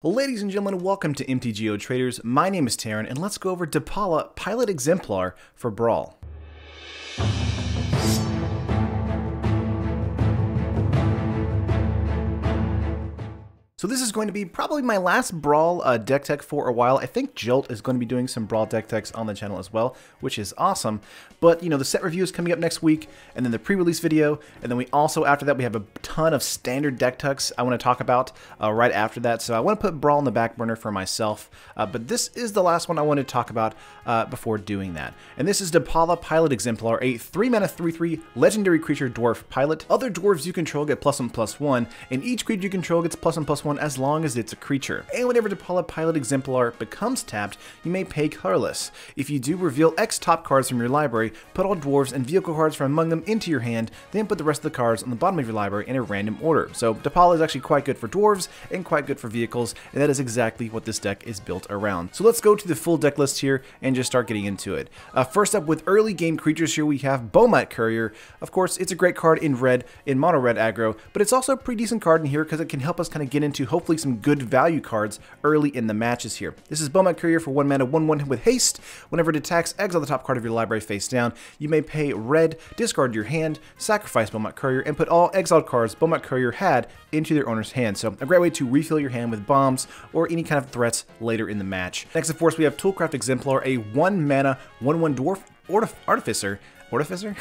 Well, ladies and gentlemen, welcome to MTGO Traders. My name is Taryn, and let's go over Depala Pilot Exemplar for Brawl. So this is going to be probably my last Brawl deck tech for a while. I think Jolt is going to be doing some Brawl deck techs on the channel as well, which is awesome. But, you know, the set review is coming up next week, and then the pre-release video, and then we also, after that, we have a ton of standard deck techs I want to talk about right after that. So I want to put Brawl on the back burner for myself, but this is the last one I want to talk about before doing that. And this is Depala Pilot Exemplar, a 3-mana 3/3 legendary creature dwarf pilot. Other dwarves you control get +1/+1, and each creature you control gets +1/+1 as long as it's a creature. And whenever Depala Pilot Exemplar becomes tapped, you may pay colorless. If you do, reveal X top cards from your library, put all dwarves and vehicle cards from among them into your hand, then put the rest of the cards on the bottom of your library in a random order. So Depala is actually quite good for dwarves and quite good for vehicles, and that is exactly what this deck is built around. So let's go to the full deck list here and just start getting into it. First up, with early game creatures here, we have Bomat Courier. Of course, it's a great card in red, in mono red aggro, but it's also a pretty decent card in here because it can help us kind of get into hopefully some good value cards early in the matches here. This is Bomat Courier for 1 mana, 1/1 with haste. Whenever it attacks, exile the top card of your library face down. You may pay red, discard your hand, sacrifice Bomat Courier, and put all exiled cards Bomat Courier had into their owner's hand. So a great way to refill your hand with bombs or any kind of threats later in the match. Next, of course, we have Toolcraft Exemplar, a 1 mana, 1/1 dwarf Artificer. Artificer.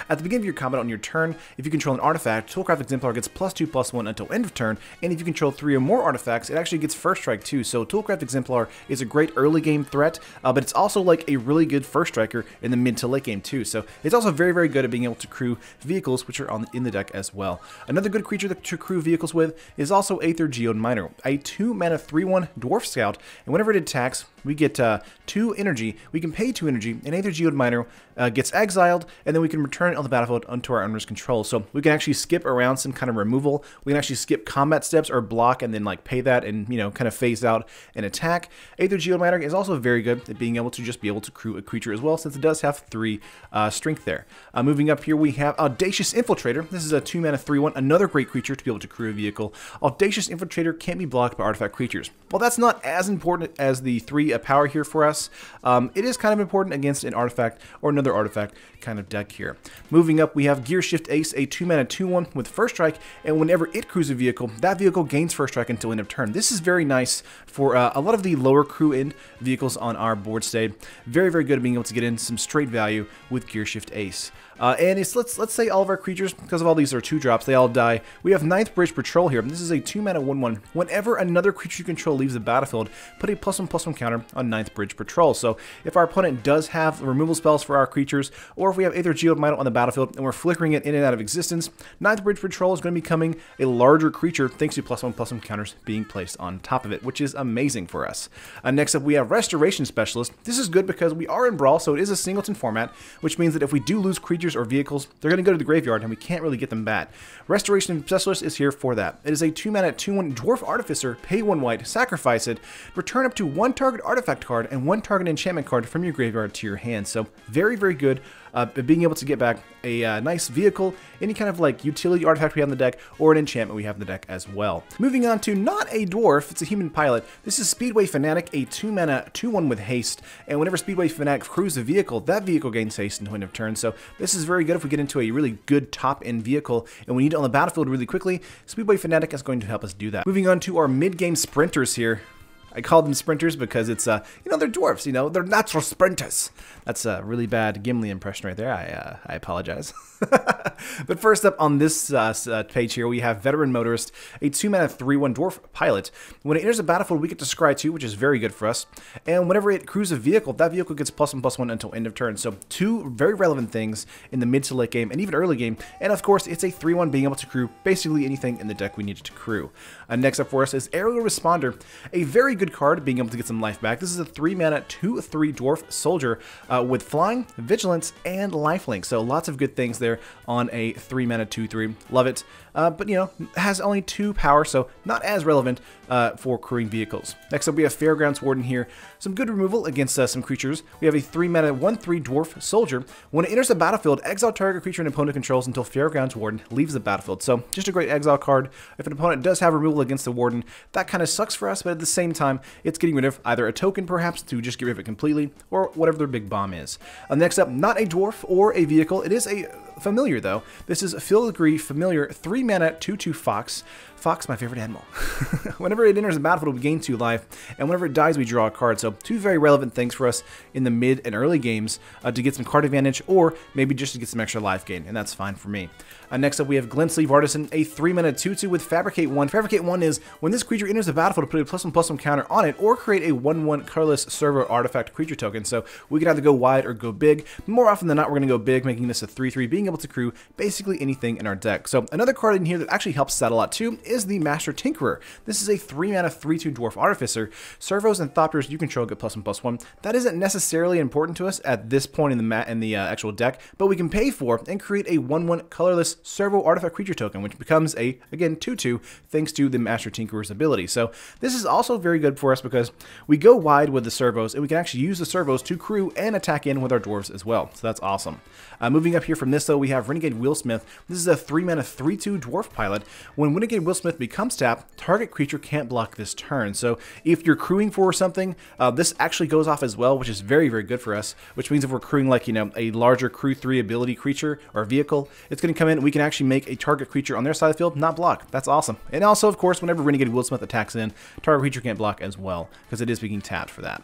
At the beginning of your combat on your turn, if you control an artifact, Toolcraft Exemplar gets +2/+1 until end of turn, and if you control 3 or more artifacts, it actually gets first strike too. So Toolcraft Exemplar is a great early game threat, but it's also like a really good first striker in the mid to late game too. So it's also very, very good at being able to crew vehicles, which are in the deck as well. Another good creature to crew vehicles with is also Aether Geode Miner, a 2 mana 3/1 dwarf scout, and whenever it attacks, we get 2 energy. We can pay 2 energy, and Aether Geode Miner gets exiled, and then we can return it on the battlefield onto our owner's control. So we can actually skip around some kind of removal. We can actually skip combat steps or block and then like pay that and, you know, kind of phase out and attack. Aether Geode Miner is also very good at being able to just be able to crew a creature as well, since it does have 3 strength there. Moving up here, we have Audacious Infiltrator. This is a 2 mana 3/1, another great creature to be able to crew a vehicle. Audacious Infiltrator can't be blocked by artifact creatures. While that's not as important as the 3 power here for us, it is kind of important against an artifact or another artifact kind of deck here. Moving up, we have Gear Shift Ace, a 2 mana 2/1 with first strike, and whenever it crews a vehicle, that vehicle gains first strike until end of turn. This is very nice for a lot of the lower crew end vehicles on our board state. Very, very good at being able to get in some straight value with Gear Shift Ace. And it's let's say all of our creatures, because of all these are 2 drops, they all die. We have Ninth Bridge Patrol here. This is a 2 mana 1/1. Whenever another creature you control leaves the battlefield, put a +1/+1 counter on Ninth Bridge Patrol. So if our opponent does have removal spells for our creatures, or if we have Aether Geode Miner on the battlefield and we're flickering it in and out of existence, Ninth Bridge Patrol is going to be becoming a larger creature thanks to +1/+1 counters being placed on top of it, which is amazing for us. Next up, we have Restoration Specialist. This is good because we are in Brawl, so it is a singleton format, which means that if we do lose creatures or vehicles, they're going to go to the graveyard and we can't really get them back. Restoration Specialist is here for that. It is a 2 mana 2/1 Dwarf Artificer, pay 1 white, sacrifice it, return up to 1 target artifact card and 1 target enchantment card from your graveyard to your hand. So very, very good at being able to get back a nice vehicle, any kind of like utility artifact we have in the deck, or an enchantment we have in the deck as well. Moving on to not a dwarf, it's a human pilot. This is Speedway Fanatic, a 2 mana 2/1 with haste, and whenever Speedway Fanatic crews a vehicle, that vehicle gains haste until end of turn. So this is very good if we get into a really good top-end vehicle and we need it on the battlefield really quickly. Speedway Fanatic is going to help us do that. Moving on to our mid-game sprinters here. I call them sprinters because it's, you know, they're dwarfs, you know, they're natural sprinters. That's a really bad Gimli impression right there. I apologize. But first up on this page here, we have Veteran Motorist, a 2 mana 3/1 dwarf pilot. When it enters the battlefield, we get to scry 2, which is very good for us. And whenever it crews a vehicle, that vehicle gets +1/+1 until end of turn. So 2 very relevant things in the mid to late game and even early game. And of course, it's a 3/1 being able to crew basically anything in the deck we need to crew. Next up for us is Aerial Responder, a very good card being able to get some life back. This is a 3 mana 2/3 dwarf soldier with flying, vigilance, and lifelink. So lots of good things there on a 3 mana 2/3. Love it. But you know, has only 2 power, so not as relevant. for crewing vehicles. Next up, we have Fairgrounds Warden here. Some good removal against some creatures. We have a 3-mana 1/3 Dwarf Soldier. When it enters the battlefield, exile target creature an opponent controls until Fairgrounds Warden leaves the battlefield. So just a great exile card. If an opponent does have removal against the Warden, that kind of sucks for us, but at the same time, it's getting rid of either a token perhaps to just get rid of it completely, or whatever their big bomb is. Next up, not a dwarf or a vehicle. It is a familiar though. This is Filigree Familiar, 3-mana 2/2 Fox. Fox, my favorite animal. Whenever it enters the battlefield, we gain 2 life, and whenever it dies, we draw a card. So 2 very relevant things for us in the mid and early games to get some card advantage, or maybe just to get some extra life gain, and that's fine for me. Next up, we have Glentsleeve Artisan, a 3-mana 2/2 with Fabricate 1. Fabricate 1 is when this creature enters the battlefield, put a +1/+1 counter on it, or create a 1/1 colorless servo artifact creature token. So we can either go wide or go big. More often than not, we're going to go big, making this a 3/3, being able to crew basically anything in our deck. So another card in here that actually helps that a lot too is the Master Tinkerer. This is a 3-mana 3/2 Dwarf Artificer. Servos and Thopters you control get +1/+1. That isn't necessarily important to us at this point in the actual deck, but we can pay for and create a 1/1 colorless servo artifact creature token, which becomes a, again, 2/2 thanks to the Master Tinkerer's ability. So this is also very good for us because we go wide with the servos, and we can actually use the servos to crew and attack in with our dwarves as well. So that's awesome. Moving up here from this though, we have Renegade Willsmith. This is a 3-mana 3/2 Dwarf Pilot. When Renegade Willsmith becomes tapped, target creature can't block this turn. So if you're crewing for something, this actually goes off as well, which is very, very good for us, which means if we're crewing like, you know, a larger crew 3 ability creature or vehicle, it's going to come in, we can actually make a target creature on their side of the field not block. That's awesome. And also, of course, whenever Renegade Willsmith attacks in, target creature can't block as well, because it is being tapped for that.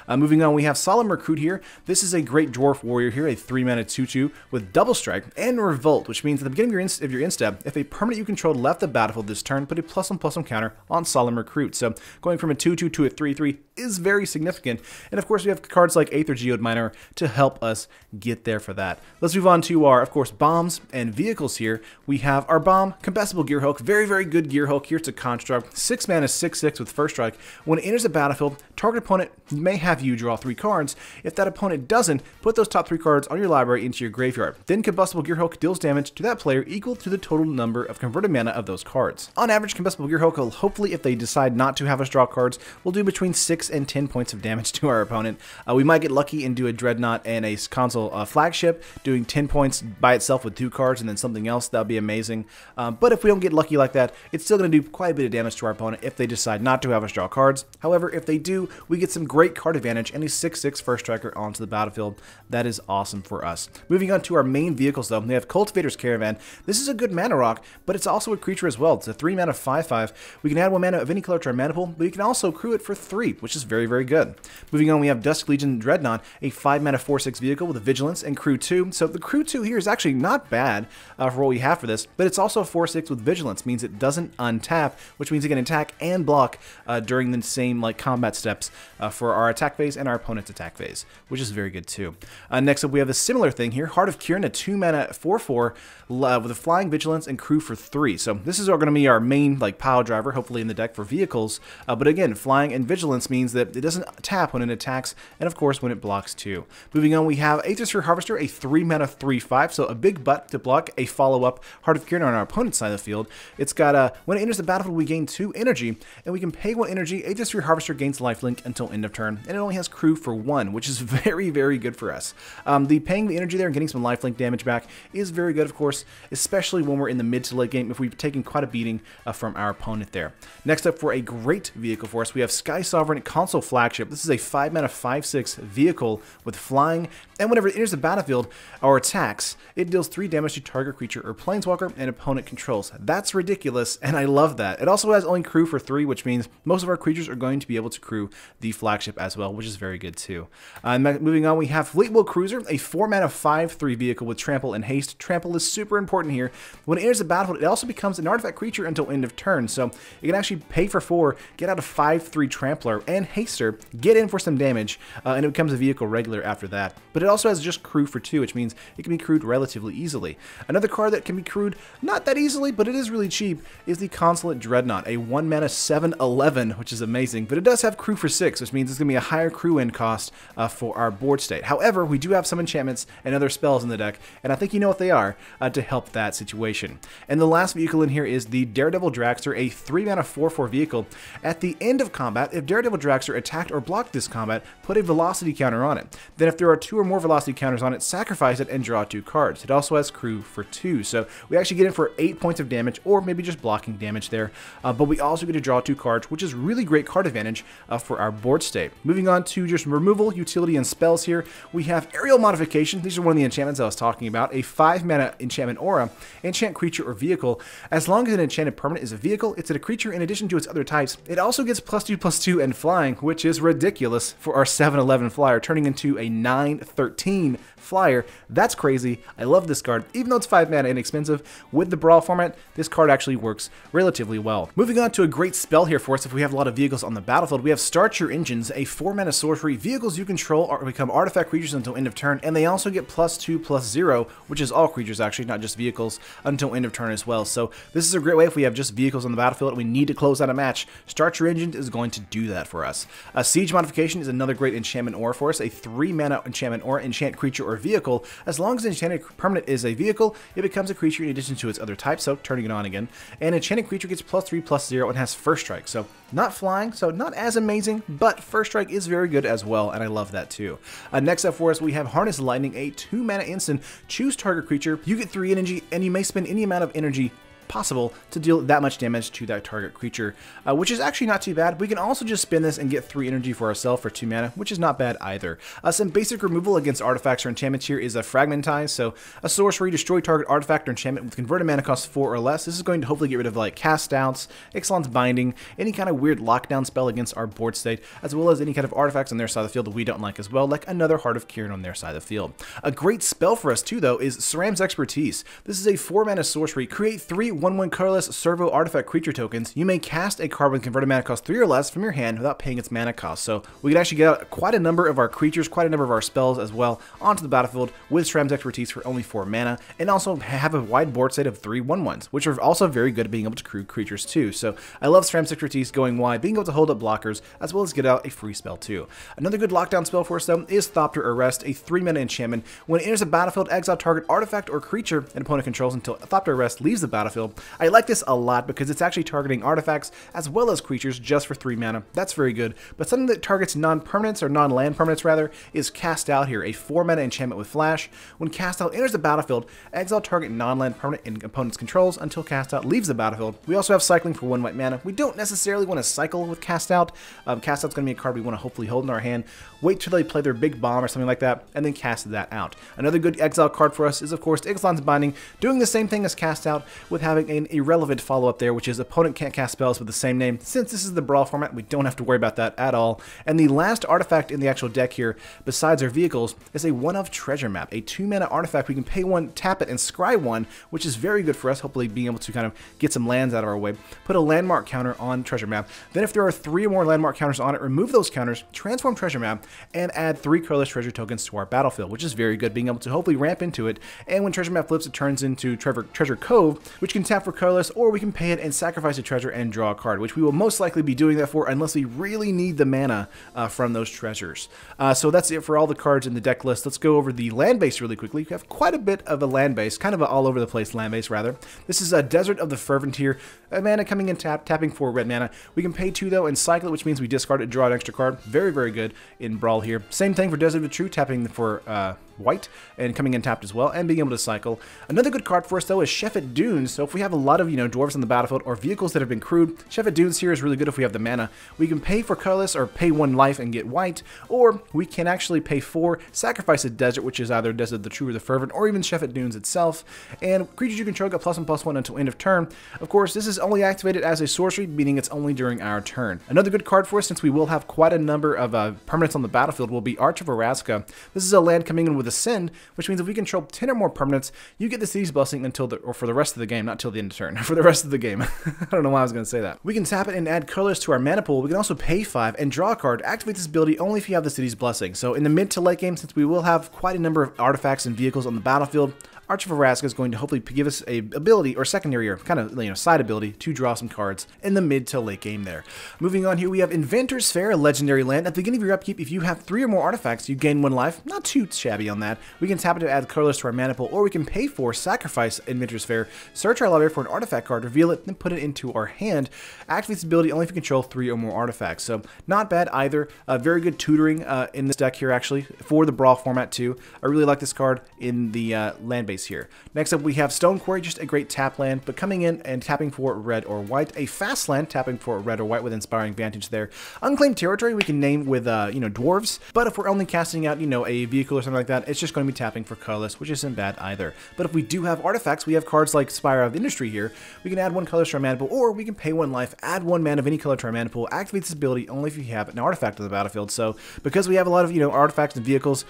Moving on, we have Solemn Recruit here. This is a great dwarf warrior here, a 3-mana 2/2 with Double Strike and Revolt, which means at the beginning of your instep, if a permanent you controlled left the battlefield this turn, put a +1/+1 counter on Solemn Recruit. So going from a 2/2 to a 3/3 is very significant. And of course, we have cards like Aether Geode Miner to help us get there for that. Let's move on to our, of course, bombs and vehicles here. We have our bomb, Combestible Gearhulk. Very, very good Gearhulk. Here it's a construct. 6-mana 6/6 with First Strike. When it enters the battlefield, target opponent may have you draw 3 cards. If that opponent doesn't, put those top 3 cards on your library into your graveyard. Then Combustible Gearhulk deals damage to that player equal to the total number of converted mana of those cards. On average, Combustible Gearhulk will hopefully, if they decide not to have us draw cards, will do between 6 and 10 points of damage to our opponent. We might get lucky and do a Dreadnought and a console flagship, doing 10 points by itself with 2 cards and then something else. That would be amazing. But if we don't get lucky like that, it's still going to do quite a bit of damage to our opponent if they decide not to have us draw cards. However, if they do, we get some great card advantage and a 6/6 First Striker onto the battlefield. That is awesome for us. Moving on to our main vehicles though, we have Cultivator's Caravan. This is a good mana rock, but it's also a creature as well. It's a 3-mana 5/5. We can add 1 mana of any color to our mana pool, but we can also crew it for 3, which is very, very good. Moving on, we have Dusk Legion Dreadnought, a 5-mana 4/6 vehicle with a Vigilance and crew 2. So the crew 2 here is actually not bad for what we have for this, but it's also a 4/6 with Vigilance, means it doesn't untap, which means it can attack and block during the same like combat steps for our attack phase and our opponent's attack phase, which is very good too. Next up, we have a similar thing here, Heart of Kieran, a 2-mana 4/4 with a Flying Vigilance and crew for 3. So this is going to be our main like pile driver, hopefully in the deck for vehicles. But again, Flying and Vigilance means that it doesn't tap when it attacks, and of course when it blocks too. Moving on, we have Aethersphere Harvester, a 3-mana 3/5, so a big butt to block a follow-up Heart of Kieran on our opponent's side of the field. It's got when it enters the battlefield, we gain 2 energy, and we can pay 1 energy. Aethersphere Harvester gains lifelink until end of turn, and it only has crew for 1, which is very, very good for us. The paying the energy there and getting some lifelink damage back is very good, of course, especially when we're in the mid to late game if we've taken quite a beating from our opponent there. Next up, for a great vehicle for us, we have Sky Sovereign Console Flagship. This is a 5-mana 5/6 vehicle with flying, and whenever it enters the battlefield or attacks, it deals 3 damage to target creature or planeswalker and opponent controls. That's ridiculous, and I love that. It also has only crew for 3, which means most of our creatures are going to be able to crew the flagship as well, which is very good too. Moving on, we have Fleetwheel Cruiser, a 4-mana 5/3 vehicle with Trample and Haste. Trample is super important here. When it enters the battlefield, it also becomes an artifact creature until end of turn, so it can actually pay for 4, get out a 5/3 Trampler and Haster, get in for some damage, and it becomes a vehicle regular after that. But it also has just crew for 2, which means it can be crewed relatively easily. Another card that can be crewed not that easily, but it is really cheap, is the Consulate Dreadnought, a 1-mana 7/11, which is amazing, but it does have crew for 6, which means it's going to be a higher crew end cost for our board state. However, we do have some enchantments and other spells in the deck, and I think you know what they are to help that situation. And the last vehicle in here is the Daredevil Dragster, a 3-mana 4/4 vehicle. At the end of combat, if Daredevil Dragster attacked or blocked this combat, put a velocity counter on it. Then if there are 2 or more velocity counters on it, sacrifice it and draw 2 cards. It also has crew for 2, so we actually get in for 8 points of damage, or maybe just blocking damage there. But we also get to draw 2 cards, which is really great card advantage for our board state. Moving on to just removal, utility, and spells here, we have Aerial Modification. These are one of the enchantments I was talking about. A 5-mana enchantment aura, enchant creature or vehicle. As long as an enchanted permanent is a vehicle, it's a creature in addition to its other types. It also gets +2/+2 and flying, which is ridiculous for our 7/11 flyer, turning into a 9/13 flyer. That's crazy. I love this card. Even though it's 5 mana inexpensive, with the Brawl format, this card actually works relatively well. Moving on to a great spell here for us if we have a lot of vehicles on the battlefield, we have Start Your Engines, a 4-mana sorcery. Vehicles you control become artifact creatures until end of turn, and they also get +2/+0, which is all creatures actually, not just vehicles, until end of turn as well. So this is a great way if we have just vehicles on the battlefield and we need to close out a match. Start Your Engines is going to do that for us. Siege Modification is another great enchantment aura for us, a 3-mana enchantment aura, enchant creature or vehicle. As long as an enchanted permanent is a vehicle, it becomes a creature in addition to its other types, so turning it on again. And enchanted creature gets +3/+0 and has First Strike, so not flying, so not as amazing, but First Strike is very good as well, and I love that too. Next up for us, we have Harness Lightning, a 2-mana instant. Choose target creature, you get 3 energy, and you may spend any amount of energy possible to deal that much damage to that target creature, which is actually not too bad. We can also just spin this and get 3 energy for ourselves for 2 mana, which is not bad either. Some basic removal against artifacts or enchantments here is a Fragmentize, so a sorcery, destroy target artifact or enchantment with converted mana cost 4 or less. This is going to hopefully get rid of like Cast Outs, Ixalan's Binding, any kind of weird lockdown spell against our board state, as well as any kind of artifacts on their side of the field that we don't like as well, like another Heart of Kirin on their side of the field. A great spell for us too, though, is Ceram's Expertise. This is a 4-mana sorcery. Create 3 1/1 colorless servo artifact creature tokens. You may cast a card with converted mana cost 3 or less from your hand without paying its mana cost. So we can actually get out quite a number of our creatures, quite a number of our spells as well onto the battlefield with Ceram's Expertise for only 4 mana, and also have a wide board state of 3 1/1s, which are also very good at being able to crew creatures too. So I love Ceram's Expertise going wide, being able to hold up blockers, as well as get out a free spell too. Another good lockdown spell for us though is Thopter Arrest, a 3-mana enchantment. When it enters the battlefield, exile target artifact or creature an opponent controls until Thopter Arrest leaves the battlefield. I like this a lot because it's actually targeting artifacts as well as creatures just for 3 mana. That's very good. But something that targets non-permanents, or non-land permanents rather, is Cast Out here, a 4-mana enchantment with flash. When Cast Out enters the battlefield, exile target non-land permanent in opponent's controls until Cast Out leaves the battlefield. We also have cycling for 1 white mana. We don't necessarily want to cycle with Cast Out. Cast Out's going to be a card we want to hopefully hold in our hand. Wait till they play their big bomb or something like that, and then cast that out. Another good exile card for us is, of course, Ixalan's Binding, doing the same thing as Cast Out with having an irrelevant follow-up there, which is opponent can't cast spells with the same name. Since this is the Brawl format, we don't have to worry about that at all. And the last artifact in the actual deck here, besides our vehicles, is a 1-of Treasure Map, a 2-mana artifact. We can pay 1, tap it, and scry 1, which is very good for us, hopefully being able to kind of get some lands out of our way. Put a landmark counter on Treasure Map. Then if there are 3 or more landmark counters on it, remove those counters, transform Treasure Map, and add 3 colorless treasure tokens to our battlefield, which is very good, being able to hopefully ramp into it. And when Treasure Map flips, it turns into Treasure Cove, which can tap for colorless, or we can pay it and sacrifice a treasure and draw a card, which we will most likely be doing that for unless we really need the mana from those treasures. So that's it for all the cards in the deck list. Let's go over the land base really quickly. We have quite a bit of a land base, kind of an all over the place land base rather. This is a Desert of the Fervent here. A mana coming in tapping for red mana. We can pay 2 though and cycle it, which means we discard it, draw an extra card. Very, very good in Brawl here. Same thing for Desert of the True, tapping for white and coming in tapped as well, and being able to cycle. Another good card for us though is Shefet Dunes. So if we have a lot of dwarves on the battlefield or vehicles that have been crewed, Shefet Dunes here is really good if we have the mana. We can pay for colorless or pay 1 life and get white, or we can actually pay 4, sacrifice a desert, which is either Desert of the True or the Fervent, or even Shefet Dunes itself. And creatures you control get +1/+1 until end of turn. Of course, this is only activated as a sorcery, meaning it's only during our turn. Another good card for us, since we will have quite a number of permanents on the battlefield, will be Arch of Araska. This is a land coming in with Ascend, which means if we control 10 or more permanents, you get the City's Blessing until or for the rest of the game, not till the end of turn, for the rest of the game. I don't know why I was going to say that. We can tap it and add colors to our mana pool. We can also pay 5 and draw a card. Activate this ability only if you have the City's Blessing. So in the mid to late game, since we will have quite a number of artifacts and vehicles on the battlefield, Arch of Vraska is going to hopefully give us a ability, or secondary, or kind of, side ability to draw some cards in the mid to late game there. Moving on here, we have Inventor's Fair, a legendary land. At the beginning of your upkeep, if you have 3 or more artifacts, you gain 1 life. Not too shabby on that. We can tap it to add colorless to our mana pool, or we can pay for, sacrifice Inventor's Fair, search our library for an artifact card, reveal it, then put it into our hand. Activates this ability only if you control 3 or more artifacts. So not bad either. Very good tutoring in this deck here actually for the Brawl format too. I really like this card in the Landbase here. Next up we have Stone Quarry, just a great tap land, but coming in and tapping for red or white. A fast land, tapping for red or white with Inspiring Vantage there. Unclaimed Territory we can name with dwarves, but if we're only casting out a vehicle or something like that, it's just going to be tapping for colorless, which isn't bad either. But if we do have artifacts, we have cards like Spire of Industry here. We can add 1 color to our mana pool, or we can pay 1 life, add 1 mana of any color to our mana pool. Activates this ability only if you have an artifact on the battlefield. So because we have a lot of artifacts and vehicles,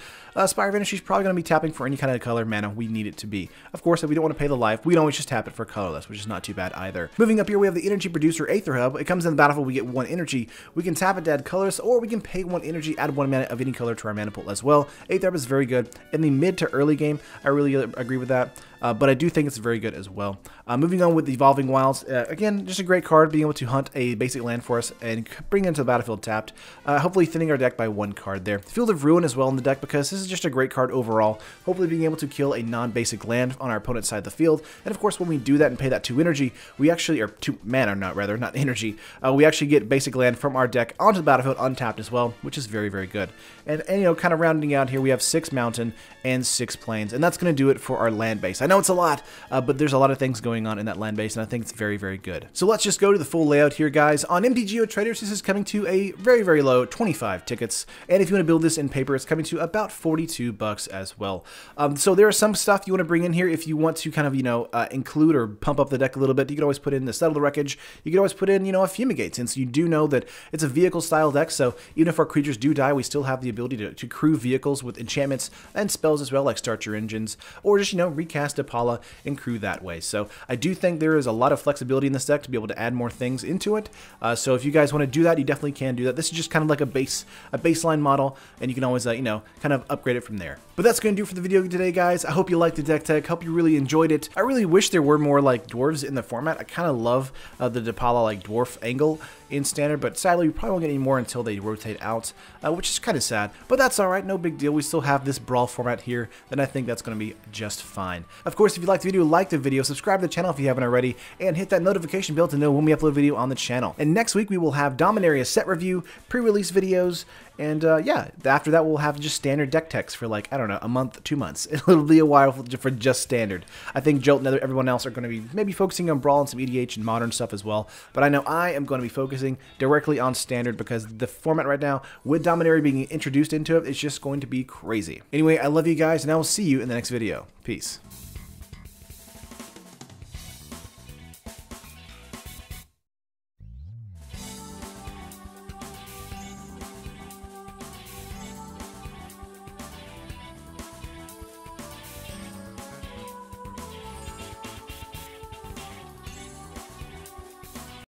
Spire of Industry is probably going to be tapping for any kind of color mana we need it to be. Of course, if we don't want to pay the life, we can always just tap it for colorless, which is not too bad either. Moving up here, we have the Energy Producer Aether Hub. It comes in the battlefield, we get 1 energy. We can tap it to add colorless, or we can pay 1 energy, add 1 mana of any color to our mana pool as well. Aether Hub is very good. In the mid to early game, I really agree with that. But I do think it's very good as well. Moving on with Evolving Wilds, again, just a great card, being able to hunt a basic land for us and bring it into the battlefield tapped, hopefully thinning our deck by 1 card there. Field of Ruin as well in the deck, because this is just a great card overall, hopefully being able to kill a non-basic land on our opponent's side of the field. And of course, when we do that and pay that 2 energy, we actually, or 2 mana, not energy, we actually get basic land from our deck onto the battlefield untapped as well, which is very, very good. And kind of rounding out here, we have 6 mountain and 6 plains, and that's going to do it for our land base. I know it's a lot, but there's a lot of things going on in that land base, and I think it's very, very good. So let's just go to the full layout here, guys. On MTGO Traders, this is coming to a very, very low 25 tickets, and if you want to build this in paper, it's coming to about 42 bucks as well. So there are some stuff you want to bring in here if you want to kind of, include or pump up the deck a little bit. You can always put in the Settle the Wreckage. You can always put in, a Fumigate, since you do know that it's a vehicle-style deck, so even if our creatures do die, we still have the ability to crew vehicles with enchantments and spells as well, like Start Your Engines, or just, recast Depala and crew that way. So I do think there is a lot of flexibility in this deck to be able to add more things into it. So if you guys want to do that, you definitely can do that. This is just kind of like a baseline model, and you can always, kind of upgrade it from there. But that's going to do it for the video today, guys. I hope you liked the deck tech. Hope you really enjoyed it. I really wish there were more like dwarves in the format. I kind of love the Depala like dwarf angle in standard, but sadly we probably won't get any more until they rotate out, which is kind of sad, but that's alright, no big deal. We still have this Brawl format here, and I think that's going to be just fine. Of course, if you liked the video, like the video, subscribe to the channel if you haven't already, and hit that notification bell to know when we upload a video on the channel. And next week we will have Dominaria set review, pre-release videos, and yeah, after that we'll have just standard deck techs for like, I don't know, a month, 2 months. It'll be a while for just standard. I think Jolt and everyone else are going to be maybe focusing on Brawl and some EDH and modern stuff as well, but I know I am going to be focusing directly on standard because the format right now, with Dominaria being introduced into it, it's just going to be crazy. Anyway, I love you guys, and I will see you in the next video. Peace.